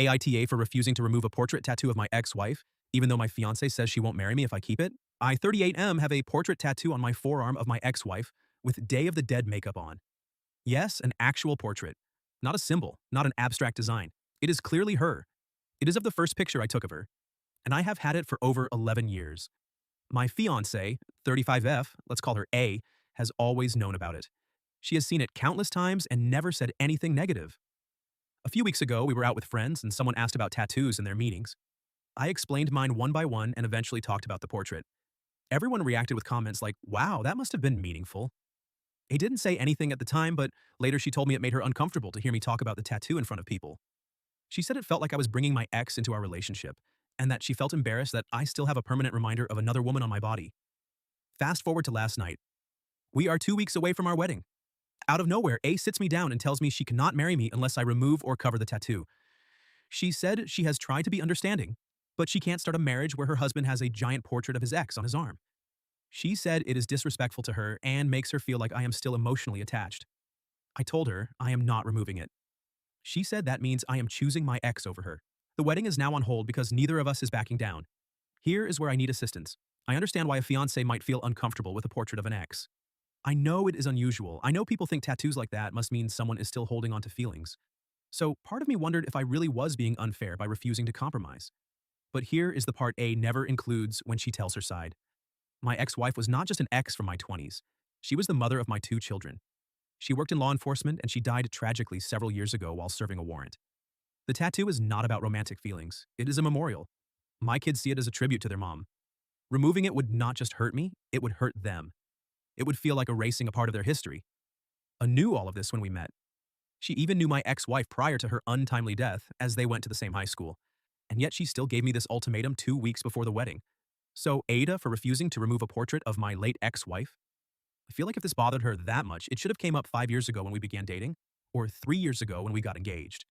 AITA for refusing to remove a portrait tattoo of my ex-wife, even though my fiance says she won't marry me if I keep it. I, 38M, have a portrait tattoo on my forearm of my ex-wife with Day of the Dead makeup on. Yes, an actual portrait. Not a symbol, not an abstract design. It is clearly her. It is of the first picture I took of her, and I have had it for over 11 years. My fiance, 35F, let's call her A, has always known about it. She has seen it countless times and never said anything negative. A few weeks ago, we were out with friends and someone asked about tattoos in their meetings. I explained mine one by one and eventually talked about the portrait. Everyone reacted with comments like, "Wow, that must have been meaningful." A didn't say anything at the time, but later she told me it made her uncomfortable to hear me talk about the tattoo in front of people. She said it felt like I was bringing my ex into our relationship, and that she felt embarrassed that I still have a permanent reminder of another woman on my body. Fast forward to last night. We are 2 weeks away from our wedding. Out of nowhere, A sits me down and tells me she cannot marry me unless I remove or cover the tattoo. She said she has tried to be understanding, but she can't start a marriage where her husband has a giant portrait of his ex on his arm. She said it is disrespectful to her and makes her feel like I am still emotionally attached. I told her I am not removing it. She said that means I am choosing my ex over her. The wedding is now on hold because neither of us is backing down. Here is where I need assistance. I understand why a fiancé might feel uncomfortable with a portrait of an ex. I know it is unusual. I know people think tattoos like that must mean someone is still holding on to feelings. So part of me wondered if I really was being unfair by refusing to compromise. But here is the part A never includes when she tells her side. My ex-wife was not just an ex from my 20s. She was the mother of my 2 children. She worked in law enforcement and she died tragically several years ago while serving a warrant. The tattoo is not about romantic feelings. It is a memorial. My kids see it as a tribute to their mom. Removing it would not just hurt me, it would hurt them. It would feel like erasing a part of their history. I knew all of this when we met. She even knew my ex-wife prior to her untimely death, as they went to the same high school. And yet she still gave me this ultimatum 2 weeks before the wedding. So Ada for refusing to remove a portrait of my late ex-wife? I feel like if this bothered her that much, it should have came up 5 years ago when we began dating, or 3 years ago when we got engaged.